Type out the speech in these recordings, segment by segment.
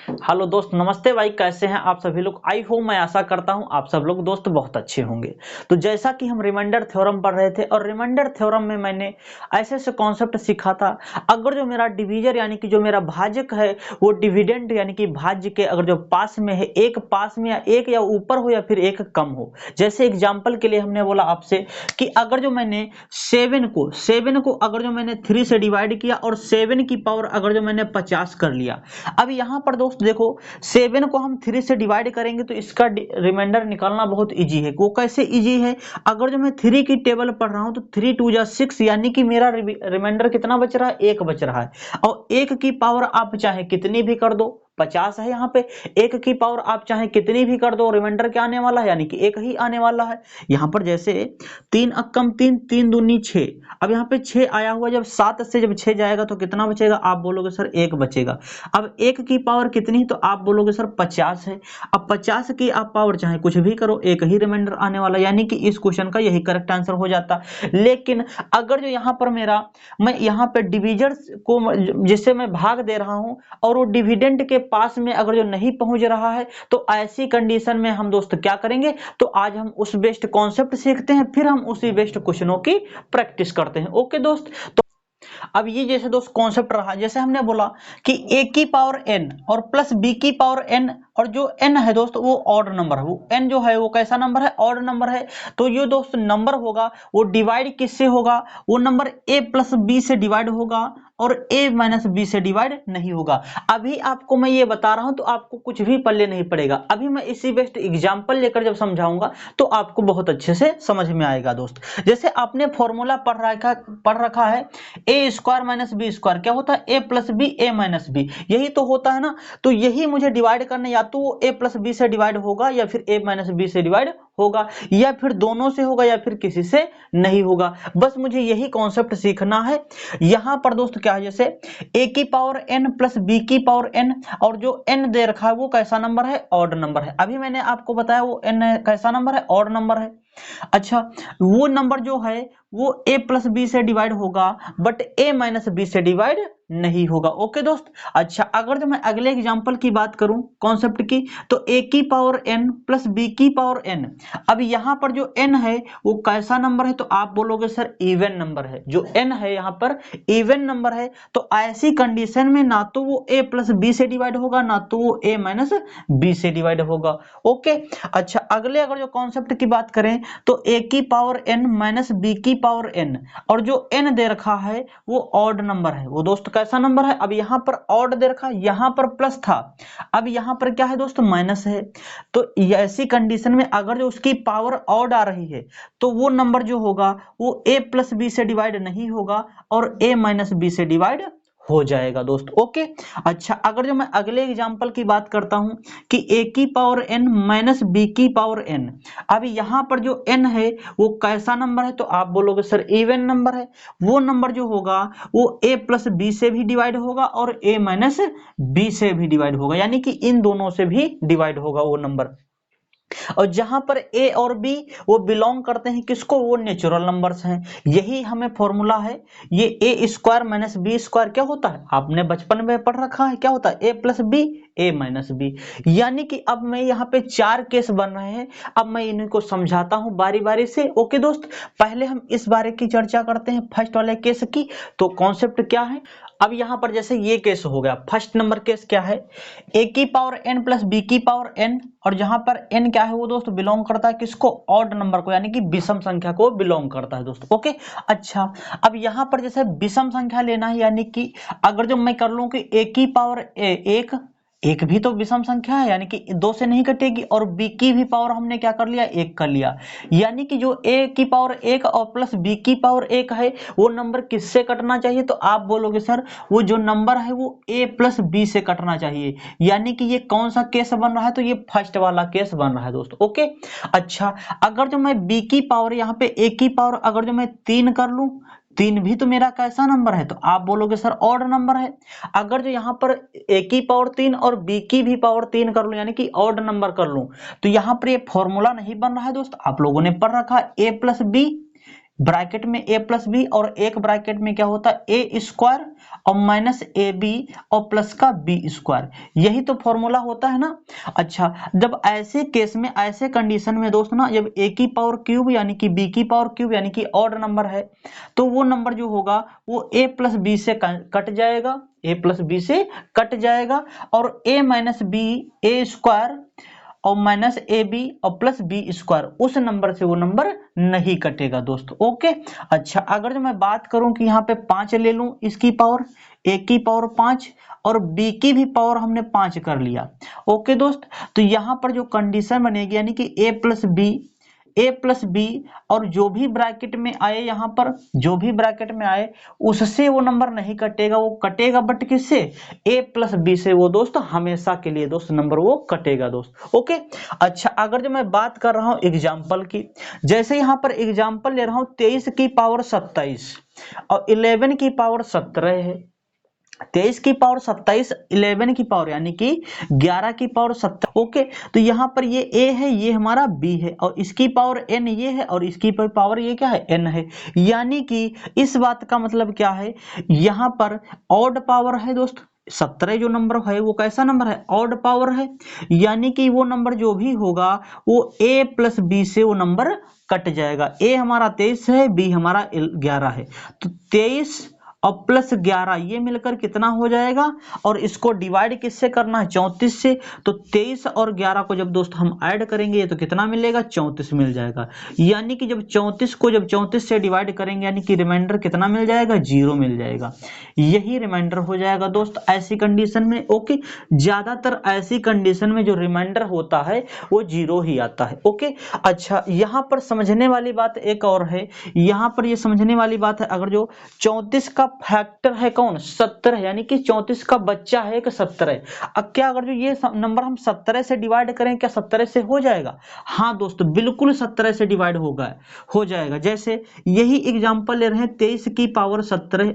Hello दोस्त, नमस्ते भाई। कैसे हैं आप सभी लोग? आई होप, मैं आशा करता हूं आप सब लोग दोस्त बहुत अच्छे होंगे। तो जैसा कि हम रिमाइंडर थ्योरम पढ़ रहे थे और रिमाइंडर थ्योरम में मैंने ऐसे ऐसे कॉन्सेप्ट सीखा था। अगर जो मेरा डिवीजर यानी कि जो मेरा भाजक है वो डिविडेंड यानी कि भाज्य के अगर जो पास में है, एक पास में या एक या ऊपर हो या फिर एक कम हो। जैसे एग्जाम्पल के लिए हमने बोला आपसे कि अगर जो मैंने सेवन को अगर जो मैंने 3 से डिवाइड किया और 7 की पावर अगर जो मैंने 50 कर लिया। अब यहाँ पर दोस्त देखो, 7 को हम 3 से डिवाइड करेंगे तो इसका रिमाइंडर निकालना बहुत इजी है। वो कैसे इजी है? अगर जो मैं 3 की टेबल पढ़ रहा हूं तो 3 2 जा 6 यानी कि मेरा रिमाइंडर कितना बच रहा है? 1 बच रहा है। और 1 की पावर आप चाहे कितनी भी कर दो, 50 है यहाँ पे। 1 की पावर आप चाहे कितनी भी कर दो, रिमाइंडर क्या आने वाला है? यानी कि 1 ही आने वाला है। यहाँ पर जैसे 3 अक्कम 3, 3 दूनी 6। अब यहाँ पे 6 आया हुआ, जब 7 से जब 6 जाएगा तो कितना बचेगा? आप बोलोगे सर 1 बचेगा। अब 1 की पावर कितनी? तो आप बोलोगे सर 50 है। अब 50 की आप पावर चाहे कुछ भी करो, 1 ही रिमाइंडर आने वाला, यानी कि इस क्वेश्चन का यही करेक्ट आंसर हो जाता। लेकिन अगर जो यहाँ पर मैं यहाँ पे डिविजर को जिससे मैं भाग दे रहा हूं और वो डिविडेंड के पास में अगर जो नहीं पहुंच रहा है, तो ऐसी कंडीशन में हम दोस्त क्या करेंगे? तो आज हम उस बेस्ड कॉन्सेप्ट सीखते हैं, फिर हम उसी बेस्ड क्वेश्चनों की प्रैक्टिस करते हैं। ओके दोस्त, तो अब ये जैसे दोस्त कॉन्सेप्ट रहा, जैसे हमने बोला कि a की पावर n और प्लस b की पावर n, और जो n है दोस्त वो ऑड नंबर है। वो n जो है वो कैसा नंबर है? ऑड नंबर है। तो ये दोस्त नंबर होगा वो डिवाइड किससे होगा? वो नंबर a प्लस b से डिवाइड होगा और a माइनस b से डिवाइड नहीं होगा। अभी आपको मैं ये बता रहा हूं तो आपको कुछ भी पल्ले नहीं पड़ेगा। अभी मैं इसी बेस्ट एग्जाम्पल लेकर जब समझाऊंगा तो आपको बहुत अच्छे से समझ में आएगा दोस्त। जैसे आपने फॉर्मूला पढ़ रखा है, ए स्क्वायर माइनस बी स्क्वायर क्या होता है? ए plus b a minus B, यही तो होता है ना। तो यही मुझे डिवाइड करना, या तो वो ए प्लस बी से डिवाइड होगा या फिर ए माइनस बी से डिवाइड होगा, या फिर दोनों से होगा या फिर किसी से नहीं होगा। बस मुझे यही कॉन्सेप्ट सीखना है। यहां पर दोस्त क्या है, जैसे ए की पावर एन प्लस बी की पावर एन, और जो एन दे रखा है वो कैसा नंबर है? ऑड नंबर है। अभी मैंने आपको बताया वो एन कैसा नंबर है? ऑड नंबर है। अच्छा, वो नंबर जो है वो a प्लस बी से डिवाइड होगा, बट a माइनस बी से डिवाइड नहीं होगा। ओके दोस्त। अच्छा, अगर जो मैं अगले एग्जांपल की बात करूं कॉन्सेप्ट की, तो a की पावर n प्लस b की पावर n। अब यहां पर जो n है वो कैसा नंबर है? तो आप बोलोगे सर इवन नंबर है। जो n है यहां पर इवन नंबर है। तो ऐसी कंडीशन में ना तो वो a प्लस बी से डिवाइड होगा, ना तो वो a माइनस बी से डिवाइड होगा। ओके। अच्छा, अगले अगर जो कॉन्सेप्ट की बात करें तो a की पावर n माइनस b की पावर n, और जो n दे रखा है वो ऑड नंबर है। वो दोस्त कैसा नंबर है? अब यहां पर ऑड दे रखा, यहां पर प्लस था, अब यहां पर क्या है दोस्त? माइनस है। तो ऐसी कंडीशन में अगर जो उसकी पावर ऑड आ रही है तो वो नंबर जो होगा वो a प्लस बी से डिवाइड नहीं होगा और a माइनस बी से डिवाइड हो जाएगा दोस्त। ओके। अच्छा, अगर जो मैं अगले एग्जांपल की बात करता हूं कि a की पावर n माइनस b की पावर n। अब यहां पर जो n है वो कैसा नंबर है? तो आप बोलोगे सर इवन नंबर है। वो नंबर जो होगा वो a प्लस बी से भी डिवाइड होगा और a माइनस बी से भी डिवाइड होगा, यानी कि इन दोनों से भी डिवाइड होगा वो नंबर। और जहां पर ए और बी वो बिलोंग करते हैं किसको? वो नेचुरल नंबर्स हैं। यही हमें फॉर्मूला है। ये ए स्क्वायर माइनस बी स्क्वायर क्या होता है? आपने बचपन में पढ़ रखा है। क्या होता है? ए plus b a minus B. यानी कि अब मैं यहाँ पे 4 केस बन रहे हैं। अब मैं इनको समझाता हूं बारी बारी से। ओके दोस्त, पहले हम इस बारे की चर्चा करते हैं फर्स्ट वाले केस की। तो कॉन्सेप्ट क्या है? अब यहां पर जैसे ये केस हो गया, फर्स्ट नंबर केस क्या है? ए की पावर n प्लस बी की पावर n, और जहां पर n क्या है वो दोस्त बिलोंग करता है किसको? ऑड नंबर को, यानी कि विषम संख्या को बिलोंग करता है दोस्त। ओके। अच्छा, अब यहां पर जैसे विषम संख्या लेना है, यानी कि अगर जो मैं कर लूं कि a की पावर एक, एक भी तो विषम संख्या है, यानी कि 2 से नहीं कटेगी, और b की भी पावर हमने क्या कर लिया? 1 कर लिया। यानी कि जो a की पावर 1 और प्लस b की पावर 1 है वो नंबर किससे कटना चाहिए? तो आप बोलोगे सर वो जो नंबर है वो a प्लस बी से कटना चाहिए। यानी कि ये कौन सा केस बन रहा है? तो ये फर्स्ट वाला केस बन रहा है दोस्त। ओके। अच्छा, अगर जो मैं b की पावर यहाँ पे a की पावर अगर जो मैं 3 कर लूं, 3 भी तो मेरा कैसा नंबर है? तो आप बोलोगे सर ऑड नंबर है। अगर जो यहाँ पर a की पावर 3 और b की भी पावर 3 कर लूं, यानी कि ऑड नंबर कर लूं, तो यहाँ पर ये फॉर्मूला नहीं बन रहा है दोस्त। आप लोगों ने पढ़ रखा a प्लस बी ब्रैकेट में a प्लस बी और एक ब्रैकेट में क्या होता है ए स्क्वायर और माइनस ए बी और प्लस का बी स्क्वायर, यही तो फॉर्मूला होता है ना। अच्छा, जब ऐसे केस में, ऐसे कंडीशन में दोस्त ना, जब a की पावर क्यूब यानी कि b की पावर क्यूब यानी कि ऑड नंबर है, तो वो नंबर जो होगा वो a प्लस बी से कट जाएगा, a प्लस बी से कट जाएगा, और a minus B A square और माइनस ए बी और प्लस बी स्क्वायर, उस नंबर से वो नंबर नहीं कटेगा दोस्त। ओके, अच्छा, अगर जो मैं बात करूं कि यहाँ पे 5 ले लूं, इसकी पावर, ए की पावर 5 और बी की भी पावर हमने 5 कर लिया। ओके दोस्त, तो यहाँ पर जो कंडीशन बनेगी यानी कि ए प्लस बी और जो भी ब्रैकेट में आए, यहाँ पर जो भी ब्रैकेट में आए उससे वो नंबर नहीं कटेगा, वो कटेगा बट किससे, ए प्लस बी से वो दोस्त हमेशा के लिए दोस्त नंबर वो कटेगा दोस्त। ओके, अच्छा, अगर जो मैं बात कर रहा हूं एग्जाम्पल की, जैसे यहाँ पर एग्जाम्पल ले रहा हूं 23 की पावर 27 और 11 की पावर 17 है। 23 की पावर 27, 11 की पावर यानी कि 11 की पावर 17। ओके, तो यहाँ पर ये a है, ये हमारा b है, और इसकी पावर n ये है, और इसकी पावर ये क्या है, n है। यानी कि इस बात का मतलब क्या है, यहाँ पर ऑड पावर है दोस्त, 17 जो नंबर है वो कैसा नंबर है, ऑड पावर है, यानी कि वो नंबर जो भी होगा वो a प्लस बी से वो नंबर कट जाएगा। a हमारा 23 है, b हमारा 11 है, तो 23 और प्लस 11 ये मिलकर कितना हो जाएगा, और इसको डिवाइड किससे करना है, 34 से। तो 23 और 11 को जब दोस्त हम ऐड करेंगे तो कितना मिलेगा, 34 मिल जाएगा। यानी कि जब 34 को जब 34 से डिवाइड करेंगे यानी कि रिमाइंडर कितना मिल जाएगा, 0 मिल जाएगा। यही रिमाइंडर हो जाएगा दोस्त ऐसी कंडीशन में। ओके, ज्यादातर ऐसी कंडीशन में जो रिमाइंडर होता है वो 0 ही आता है। ओके, अच्छा, यहाँ पर समझने वाली बात एक और है, यहाँ पर ये समझने वाली बात है, अगर जो 34 का फैक्टर है कौन, 17, यानी कि 34 का बच्चा है कि 17। अब क्या, अगर जो ये नंबर हम 17 से डिवाइड करें, क्या 17 से हो जाएगा, हाँ दोस्तों बिल्कुल 17 से डिवाइड हो जाएगा। जैसे यही एग्जांपल ले रहे हैं, 23 की पावर 17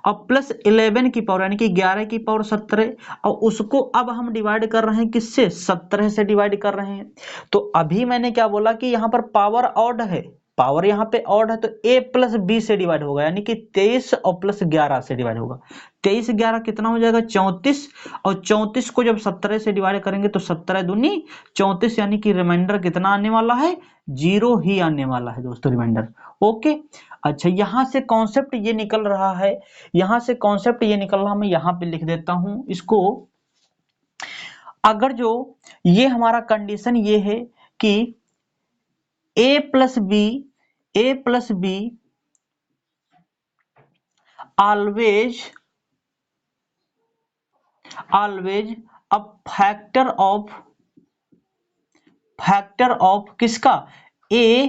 और प्लस 11 की पावर यानी कि 11 की पावर 17, और उसको अब हम डिवाइड कर रहे हैं किससे, 17 से डिवाइड कर रहे हैं। तो अभी मैंने क्या बोला कि यहाँ पर पावर ऑड है, पावर यहाँ पे ऑड है, तो a प्लस बी से डिवाइड होगा, यानी कि 23 और प्लस 11 से डिवाइड होगा। 23 11 कितना हो जाएगा, 34, और 34 को जब 17 से डिवाइड करेंगे तो 17 दूनी 34, यानी कि रिमाइंडर कितना आने वाला है, 0 ही आने वाला है दोस्तों रिमाइंडर। ओके, अच्छा, यहां से कॉन्सेप्ट ये निकल रहा है, यहां से कॉन्सेप्ट ये निकल रहा, मैं यहां पे लिख देता हूं इसको। अगर जो ये हमारा कंडीशन ये है कि a plus B always a factor of किसका, a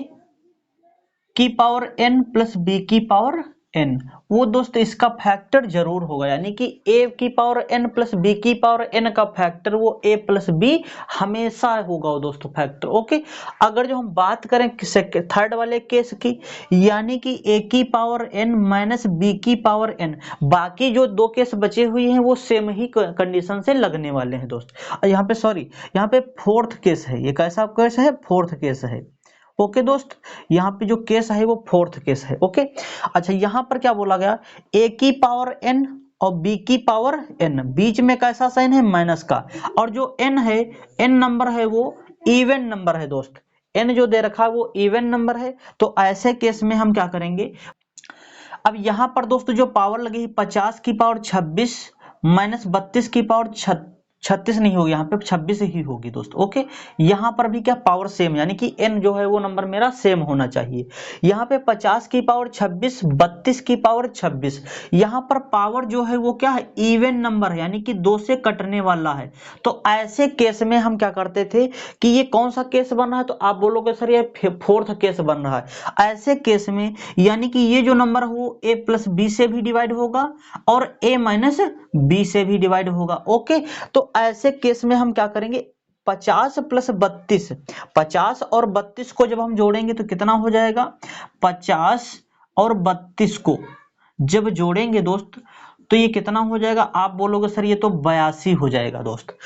की पावर n प्लस b की पावर n, वो दोस्त इसका फैक्टर जरूर होगा, यानी कि a की पावर n प्लस b की पावर n का फैक्टर वो a प्लस b हमेशा होगा वो दोस्तों फैक्टर। ओके, अगर जो हम बात करें थर्ड वाले केस की, यानी कि a की पावर n माइनस b की पावर n, बाकी जो दो केस बचे हुए हैं वो सेम ही कंडीशन से लगने वाले हैं दोस्त। यहाँ पे सॉरी, यहाँ पे फोर्थ केस है, ये कैसा केस है, फोर्थ केस है। ओके दोस्त, यहाँ पे जो केस है वो फोर्थ केस है। ओके, अच्छा, यहाँ पर क्या बोला गया, a की पावर n और b की पावर n, बीच में कैसा साइन है, माइनस का, और जो n है, n नंबर है वो इवन नंबर है दोस्त, n जो दे रखा है वो इवन नंबर है। तो ऐसे केस में हम क्या करेंगे, अब यहाँ पर दोस्तों जो पावर लगी 50 की पावर 26 माइनस 32 की पावर 36 नहीं होगी, यहाँ पे 26 ही होगी दोस्त। ओके, यहाँ पर भी क्या, पावर सेम, यानी कि n जो है वो नंबर मेरा सेम होना चाहिए। यहाँ पे 50 की पावर 26, 32 की पावर 26, यहाँ पर पावर जो है वो क्या है, इवन नंबर है, यानी कि 2 से कटने वाला है। तो ऐसे केस में हम क्या करते थे कि ये कौन सा केस बन रहा है, तो आप बोलोगे सर ये फोर्थ केस बन रहा है। ऐसे केस में यानी कि ये जो नंबर हो a प्लस बी से भी डिवाइड होगा और a माइनस बी से भी डिवाइड होगा। ओके, तो ऐसे केस में हम क्या करेंगे, 50 प्लस 32, 50 और 32 को जब हम जोड़ेंगे तो कितना हो जाएगा, 50 और 32 को जब जोड़ेंगे दोस्त तो ये कितना हो जाएगा, आप बोलोगे सर ये तो 82 हो जाएगा दोस्त।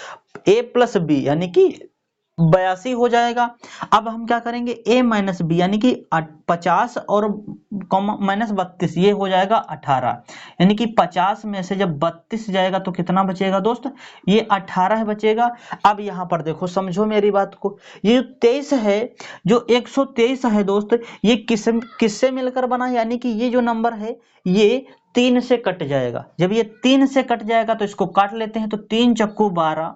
a प्लस बी यानी कि 82 हो जाएगा। अब हम क्या करेंगे, a माइनस बी यानी कि 50 और माइनस 32 ये हो जाएगा 18, यानी कि 50 में से जब 32 जाएगा तो कितना बचेगा दोस्त, ये 18 बचेगा। अब यहाँ पर देखो, समझो मेरी बात को, ये 23 है, जो 123 है दोस्त, ये किससे मिलकर बना है, यानी कि ये जो नंबर है ये 3 से कट जाएगा। जब ये 3 से कट जाएगा तो इसको काट लेते हैं, तो 3 चक्कू 12,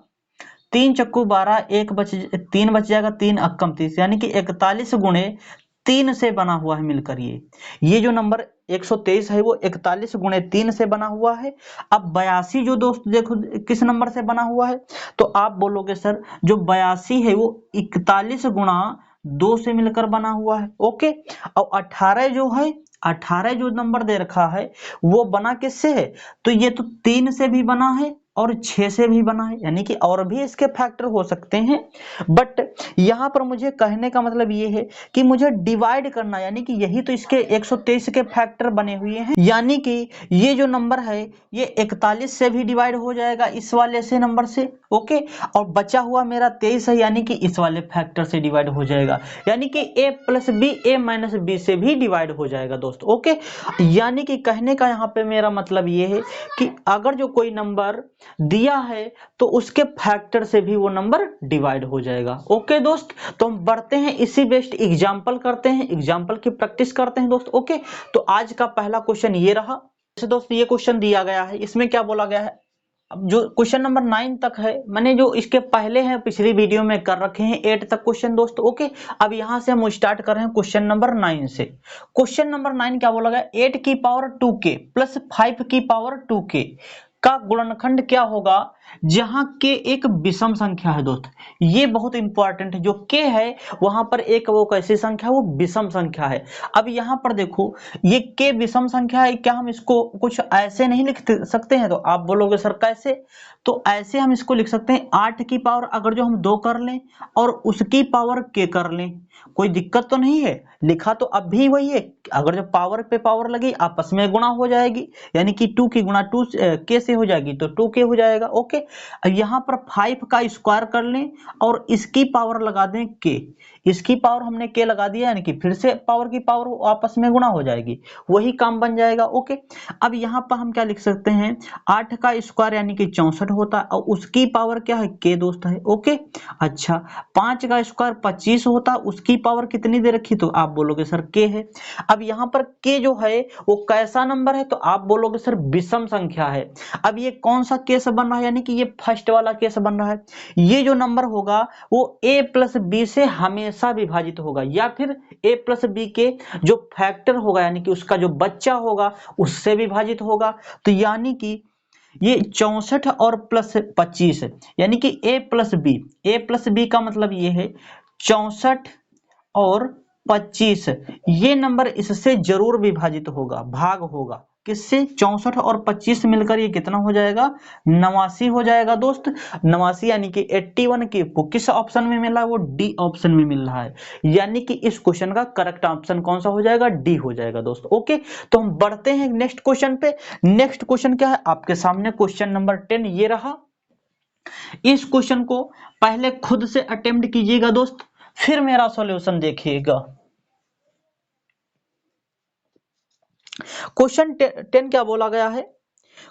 3 चक्कू 12, एक बच 3 बच जाएगा, 3 अक्कम 30, यानी कि 41 गुणे 3 से बना हुआ है मिलकर ये जो नंबर 123 है वो 41 गुणे 3 से बना हुआ है। अब 82 जो दोस्त देखो किस नंबर से बना हुआ है, तो आप बोलोगे सर जो 82 है वो 41 गुणा 2 से मिलकर बना हुआ है। ओके, और 18 जो है, 18 जो नंबर दे रखा है वो बना किससे है, तो ये तो 3 से भी बना है और 6 से भी बना है, यानी कि और भी इसके फैक्टर हो सकते हैं। बट यहां पर मुझे कहने का मतलब ये है कि मुझे डिवाइड करना, यानी कि यही तो इसके 123 के फैक्टर बने हुए हैं, यानी कि ये जो नंबर है ये 41 से भी डिवाइड हो जाएगा इस वाले से नंबर से। ओके, और बचा हुआ मेरा 23 है, यानी कि इस वाले फैक्टर से डिवाइड हो जाएगा, यानी कि a plus b a minus b से भी डिवाइड हो जाएगा दोस्त। ओके, यानी कि कहने का यहाँ पे मेरा मतलब ये है कि अगर जो कोई नंबर दिया है तो उसके फैक्टर से भी वो नंबर डिवाइड हो जाएगा। ओके दोस्त, तो हम बढ़ते हैं, इसी बेस्ड एग्जांपल करते हैं, एग्जांपल की प्रैक्टिस करते हैं दोस्त। ओके, तो आज का पहला क्वेश्चन ये रहा। जैसे दोस्त ये क्वेश्चन दिया गया है, इसमें क्या बोला गया है, अब जो क्वेश्चन नंबर 9 तक है मैंने जो इसके पहले हैं पिछली वीडियो में कर रखे हैं 8 तक क्वेश्चन दोस्त। ओके, अब यहां से हम स्टार्ट कर रहे हैं क्वेश्चन नंबर 9 से। क्वेश्चन नंबर 9 क्या बोला गया, 8 की पावर 2k प्लस 5 की पावर 2k का गुणनखंड क्या होगा जहां k एक विषम संख्या है दोस्त। ये बहुत इंपॉर्टेंट है, जो k है वहां पर एक वो कैसी संख्या है, वो विषम संख्या है। अब यहां पर देखो ये k विषम संख्या है, क्या हम इसको कुछ ऐसे नहीं लिख सकते हैं, तो आप बोलोगे सर कैसे, तो ऐसे हम इसको लिख सकते हैं 8 की पावर अगर जो हम 2 कर लें और उसकी पावर k कर लें, कोई दिक्कत तो नहीं है, लिखा तो अब भी वही है, अगर जब पावर पे पावर लगी आपस में गुणा हो जाएगी, यानी कि 2 की गुणा 2 k से हो जाएगी तो 2k हो जाएगा। ओके, यहां पर 5 का स्क्वायर कर लें और इसकी पावर लगा दें k, इसकी पावर हमने k लगा दिया, यानी कि फिर से पावर की पावर आपस में गुणा हो जाएगी, वही काम बन जाएगा। ओके, अब यहां पर हम क्या लिख सकते हैं, 8 का स्क्वायर यानी कि 64 होता है और उसकी पावर क्या है, k दोस्त है। ओके, अच्छा 5 का स्क्वायर 25 होता, उसकी पावर कितनी दे रखी, तो आप बोलोगे सर k है। अब यहां पर k जो है वो कैसा नंबर है, तो आप बोलोगे सर विषम संख्या है। अब ये कौन सा केस बन रहा है, यानी कि ये फर्स्ट वाला केस बन रहा है, ये जो नंबर होगा वो a प्लस बी से हमेशा विभाजित होगा, या फिर a प्लस बी के जो फैक्टर होगा यानी कि उसका जो बच्चा होगा उससे विभाजित होगा। तो यानी कि ये 64 और प्लस 25 यानी कि a प्लस बी का मतलब ये है 64 और 25, ये नंबर इससे जरूर विभाजित होगा, भाग होगा किससे, 64 और 25 मिलकर ये कितना हो जाएगा, 89 हो जाएगा दोस्त। 89 यानी कि 81 की किस ऑप्शन में मिल रहा है, वो डी ऑप्शन में मिल रहा है, यानी कि इस क्वेश्चन का करेक्ट ऑप्शन कौन सा हो जाएगा, डी हो जाएगा दोस्त। ओके, तो हम बढ़ते हैं नेक्स्ट क्वेश्चन पे। नेक्स्ट क्वेश्चन क्या है आपके सामने, क्वेश्चन नंबर 10 ये रहा। इस क्वेश्चन को पहले खुद से अटेम्प्ट कीजिएगा दोस्त, फिर मेरा सॉल्यूशन देखिएगा। क्वेश्चन 10 क्या बोला गया है,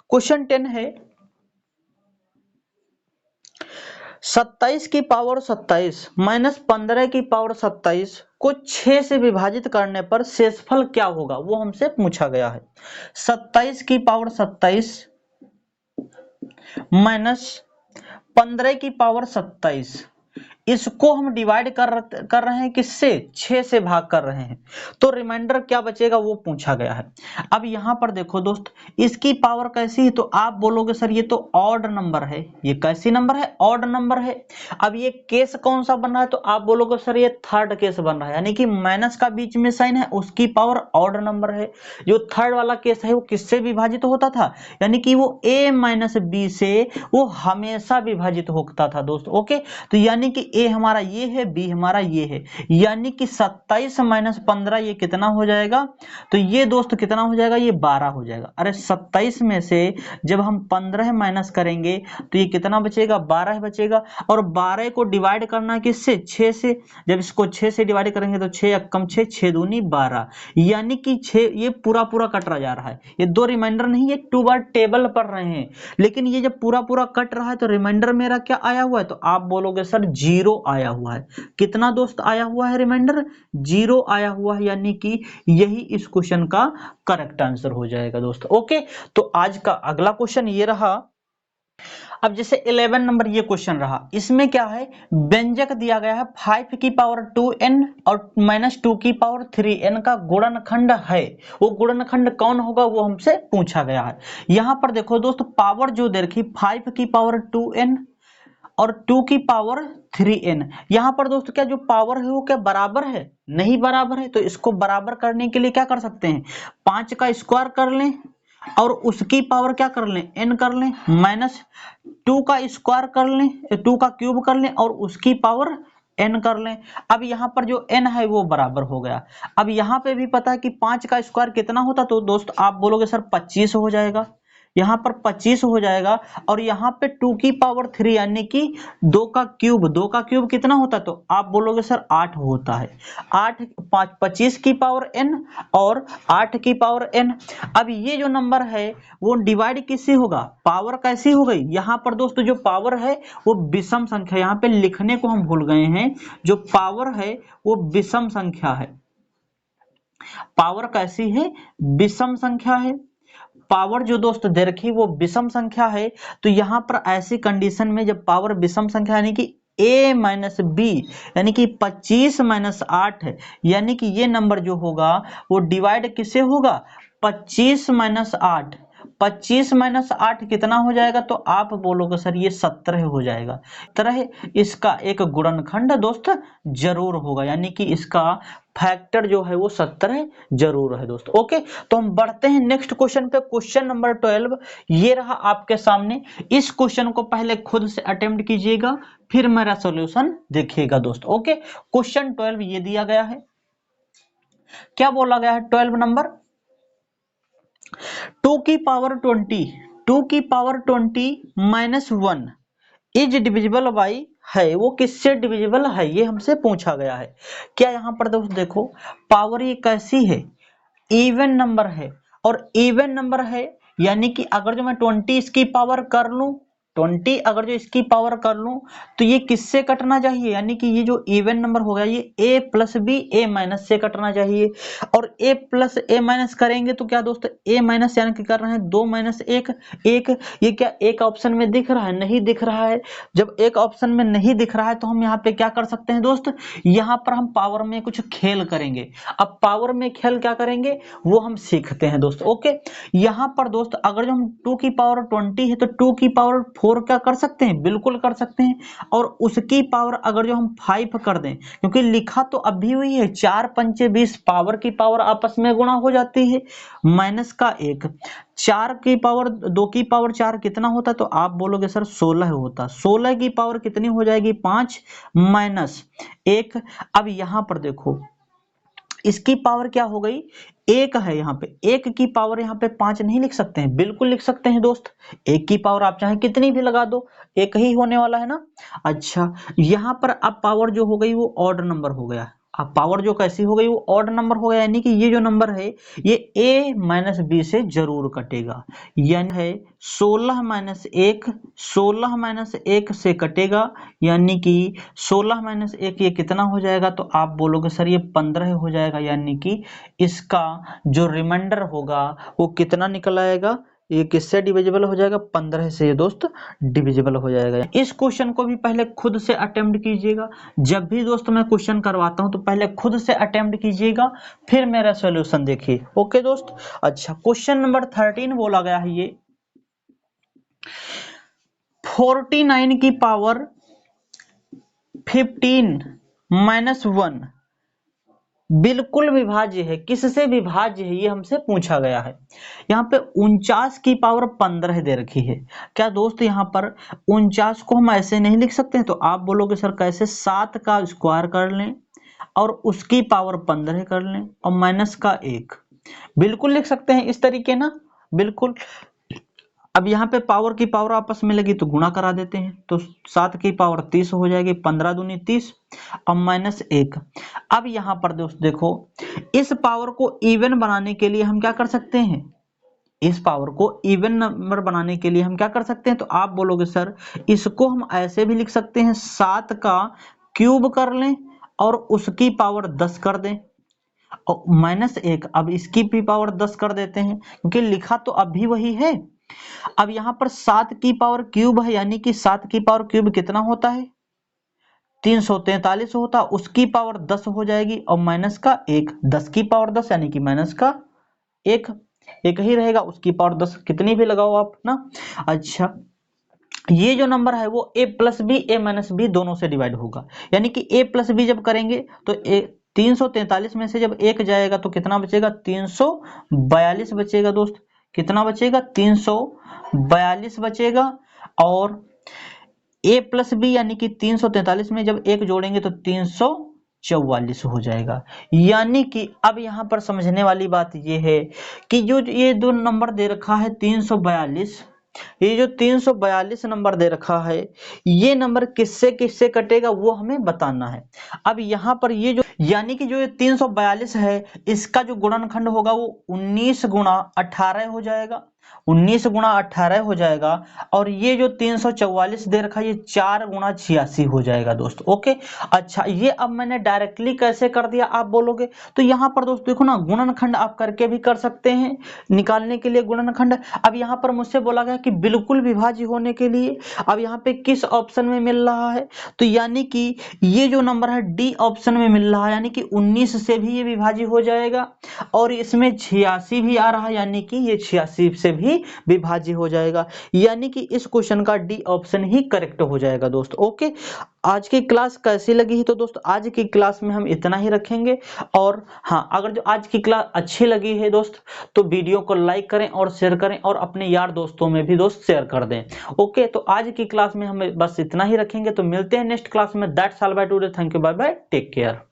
क्वेश्चन 10 है 27 की पावर 27 माइनस 15 की पावर 27 को 6 से विभाजित करने पर शेषफल क्या होगा, वो हमसे पूछा गया है। 27 की पावर 27 माइनस 15 की पावर 27, इसको हम डिवाइड कर रहे हैं किससे, 6 से भाग कर रहे हैं, तो रिमाइंडर क्या बचेगा वो पूछा गया है। अब यहां पर देखो दोस्त इसकी पावर कैसी है, तो आप बोलोगे सर ये तो ऑड नंबर है, ये कैसी नंबर है, ऑड नंबर है। अब ये केस कौन सा बन रहा है, तो आप बोलोगे सर ये थर्ड केस बन रहा है, यानी कि माइनस का बीच में साइन है, उसकी पावर ऑड नंबर है। जो थर्ड वाला केस है वो किससे विभाजित होता था, यानी कि वो a माइनस बी से वो हमेशा विभाजित होता था दोस्त। ओके, तो यानी कि ए हमारा ये है, बी हमारा ये है, यानी कि 27 माइनस 15 ये कितना हो जाएगा, तो ये दोस्त कितना हो जाएगा, ये 12 हो जाएगा। अरे 27 में से जब हम 15 माइनस करेंगे तो ये कितना बचेगा, 12 बचेगा। और 12 को डिवाइड करना किससे, 6 से। जब इसको 6 से डिवाइड करेंगे तो 6 कम 6, 6 दूनी 12, यानी कि 6 ये पूरा पूरा कट रहा जा रहा है। ये दो रिमाइंडर नहीं, ये 2 बार टेबल पढ़ रहे हैं, लेकिन ये जब पूरा पूरा कट रहा है तो रिमाइंडर मेरा क्या आया हुआ है, तो आप बोलोगे सर 0 आया हुआ है। कितना दोस्त आया हुआ है रिमाइंडर, 0 आया हुआ है, यानी कि यही इस क्वेश्चन का करेक्ट आंसर हो जाएगा दोस्त। ओके, तो आज का अगला क्वेश्चन ये रहा। अब जैसे 11 नंबर ये क्वेश्चन रहा, इसमें क्या है, व्यंजक दिया गया है 5 की पावर 2n और -2 की पावर 3n का गुणनखंड है। वो गुणनखंड कौन होगा वो हमसे पूछा गया है। यहां पर देखो दोस्त, पावर जो दे रखी 5 की पावर 2n और 2 की पावर 3n, यहां पर दोस्त क्या जो पावर है वो क्या बराबर है, नहीं बराबर है। तो इसको बराबर करने के लिए क्या कर सकते हैं, 5 का स्क्वायर कर लें और उसकी पावर क्या कर लें, n कर लें, -2 का स्क्वायर कर लें, 2 का क्यूब कर लें और उसकी पावर n कर लें। अब यहाँ पर जो n है वो बराबर हो गया। अब यहाँ पे भी पता है कि 5 का स्क्वायर कितना होता, तो दोस्त आप बोलोगे सर 25 हो जाएगा, यहाँ पर 25 हो जाएगा। और यहाँ पे 2 की पावर 3 यानी कि 2 का क्यूब कितना होता, तो आप बोलोगे सर 8 होता है। 8 25 की पावर n और 8 की पावर n। अब ये जो नंबर है वो डिवाइड किससे होगा, पावर कैसी हो गई, यहाँ पर दोस्तों जो पावर है वो विषम संख्या, यहाँ पे लिखने को हम भूल गए हैं, जो पावर है वो विषम संख्या है। पावर कैसी है, विषम संख्या है। पावर जो दोस्त दे रखी वो विषम संख्या है। तो यहां पर ऐसी कंडीशन में जब पावर विषम संख्या यानी कि a माइनस बी यानी कि 25 माइनस 8 है, यानी कि ये नंबर जो होगा वो डिवाइड किससे होगा, 25 माइनस 8। 25 माइनस 8 कितना हो जाएगा, तो आप बोलोगे सर ये 17 हो जाएगा। तरह इसका एक गुणनखंड दोस्त जरूर होगा, यानी कि इसका फैक्टर जो है वो 17 जरूर है दोस्त। ओके, तो हम बढ़ते हैं नेक्स्ट क्वेश्चन पे। क्वेश्चन नंबर 12 ये रहा आपके सामने। इस क्वेश्चन को पहले खुद से अटेम्प्ट कीजिएगा, फिर मेरा सॉल्यूशन देखिएगा दोस्त। ओके, क्वेश्चन 12 ये दिया गया है, क्या बोला गया है, 12 नंबर 2 की power 20 minus 1 is divisible by है, वो किससे डिविजिबल है ये हमसे पूछा गया है। क्या यहाँ पर दोस्त देखो, पावर ये कैसी है, इवन नंबर है, और इवन नंबर है यानी कि अगर जो मैं 20 इसकी पावर कर लूं, 20 अगर जो इसकी पावर कर लूं तो ये किससे कटना चाहिए, यानी कि ये जो इवन नंबर हो गया ये a plus b a minus से कटना चाहिए। और a प्लस a माइनस करेंगे तो क्या दोस्त, a माइनस यानी कि कर रहे हैं 2 माइनस 1, ये क्या एक ऑप्शन में दिख रहा है, नहीं दिख रहा है। जब एक ऑप्शन में नहीं दिख रहा है तो हम यहाँ पे क्या कर सकते हैं दोस्त, यहाँ पर हम पावर में कुछ खेल करेंगे। अब पावर में खेल क्या करेंगे वो हम सीखते हैं दोस्त। ओके, यहाँ पर दोस्त अगर जो हम 2 की पावर 20 है तो 2 की पावर 4 क्या कर सकते हैं, बिल्कुल कर सकते हैं। और उसकी पावर अगर जो हम 5 कर दें, क्योंकि लिखा तो अभी हुई है 4 पंचे 20, पावर की पावर आपस में गुणा हो जाती है, माइनस का 1, 4 की पावर 2 की पावर 4 कितना होता, तो आप बोलोगे सर 16 होता। 16 की पावर कितनी हो जाएगी, 5 माइनस 1। अब यहां पर देखो इसकी पावर क्या हो गई, 1 है, यहाँ पे 1 की पावर यहाँ पे 5 नहीं लिख सकते हैं, बिल्कुल लिख सकते हैं दोस्त। 1 की पावर आप चाहे कितनी भी लगा दो, 1 ही होने वाला है ना। अच्छा, यहाँ पर अब पावर जो हो गई वो ऑड नंबर हो गया। अब पावर जो कैसी हो गई वो ऑड नंबर हो गया, यानी कि ये जो नंबर है ये a माइनस बी से जरूर कटेगा, यानी है 16 माइनस 1, 16 माइनस 1 से कटेगा, यानी कि 16 माइनस 1 ये कितना हो जाएगा, तो आप बोलोगे सर ये 15 हो जाएगा, यानी कि इसका जो रिमाइंडर होगा वो कितना निकल आएगा, ये किससे डिविजिबल हो जाएगा, 15 से ये दोस्त डिविजिबल हो जाएगा। इस क्वेश्चन को भी पहले खुद से अटेम्प्ट कीजिएगा। जब भी दोस्त मैं क्वेश्चन करवाता हूं तो पहले खुद से अटेम्प्ट कीजिएगा, फिर मेरा सॉल्यूशन देखिए। ओके दोस्त, अच्छा क्वेश्चन नंबर 13 बोला गया है ये 49 की पावर 15 माइनस 1 बिल्कुल विभाज्य है, किससे विभाज्य है ये हमसे पूछा गया है। यहाँ पे 49 की पावर 15 दे रखी है। क्या दोस्त यहाँ पर 49 को हम ऐसे नहीं लिख सकते हैं? तो आप बोलोगे सर कैसे, 7 का स्क्वायर कर लें और उसकी पावर 15 कर लें और माइनस का 1। बिल्कुल लिख सकते हैं इस तरीके ना, बिल्कुल। अब यहाँ पे पावर की पावर आपस में लगी तो गुणा करा देते हैं, तो 7 की पावर 30 हो जाएगी, 15 दूनी 30 और माइनस 1। अब यहाँ पर दोस्त देखो, इस पावर को इवन बनाने के लिए हम क्या कर सकते हैं? इस पावर को इवन नंबर बनाने के लिए हम क्या कर सकते हैं? तो आप बोलोगे सर इसको हम ऐसे भी लिख सकते हैं, 7 का क्यूब कर लें और उसकी पावर 10 कर दें और माइनस 1। अब इसकी भी पावर 10 कर देते हैं, क्योंकि लिखा तो अब भी वही है। अब यहाँ पर 7 की पावर क्यूब है, यानी कि 7 की पावर क्यूब कितना होता है? 343 होता, उसकी पावर 10 हो जाएगी और माइनस का 1, 10 की पावर 10 यानी कि माइनस का 1, एक ही रहेगा, उसकी पावर 10 कितनी भी लगाओ आप ना। अच्छा, ये जो नंबर है वो a plus b a minus b दोनों से डिवाइड होगा, यानी कि a प्लस बी जब करेंगे तो 343 में से जब 1 जाएगा तो कितना बचेगा? 342 बचेगा दोस्त। कितना बचेगा? 342 बचेगा। और a प्लस बी यानी कि 343 में जब 1 जोड़ेंगे तो 344 हो जाएगा। यानी कि अब यहाँ पर समझने वाली बात ये है कि जो ये दो नंबर दे रखा है 342, ये जो 342 नंबर दे रखा है, ये नंबर किससे किससे कटेगा वो हमें बताना है। अब यहाँ पर ये जो, यानी कि जो ये 342 है, इसका जो गुणनखंड होगा वो 19 गुणा 18 हो जाएगा, 19 गुणा 18 हो जाएगा। और ये जो 344 दे रखा है ये 4 गुणा 86 हो जाएगा दोस्त। ओके, अच्छा ये अब मैंने डायरेक्टली कैसे कर दिया आप बोलोगे? तो यहाँ पर दोस्त देखो ना, गुणनखंड आप करके भी कर सकते हैं निकालने के लिए गुणनखंड। अब यहाँ पर मुझसे बोला गया कि बिल्कुल विभाज्य होने के लिए अब यहाँ पे किस ऑप्शन में मिल रहा है? तो यानी कि ये जो नंबर है डी ऑप्शन में मिल रहा है, यानी कि 19 से भी ये विभाज्य हो जाएगा और इसमें 86 भी आ रहा है, यानी कि ये 86 से भी विभाज्य हो जाएगा। यानी कि इस क्वेश्चन का डी ऑप्शन ही करेक्ट हो जाएगा दोस्त। ओके, आज की क्लास कैसी लगी है? तो दोस्त आज की क्लास में हम इतना ही रखेंगे। और हाँ, अगर जो आज की क्लास अच्छी लगी है दोस्त तो वीडियो को लाइक करें और शेयर करें और अपने यार दोस्तों में भी दोस्त शेयर कर दें। ओके, तो आज की क्लास में हम बस इतना ही रखेंगे, तो मिलते हैं नेक्स्ट क्लास में। That's all by today, thank you, bye bye, take care.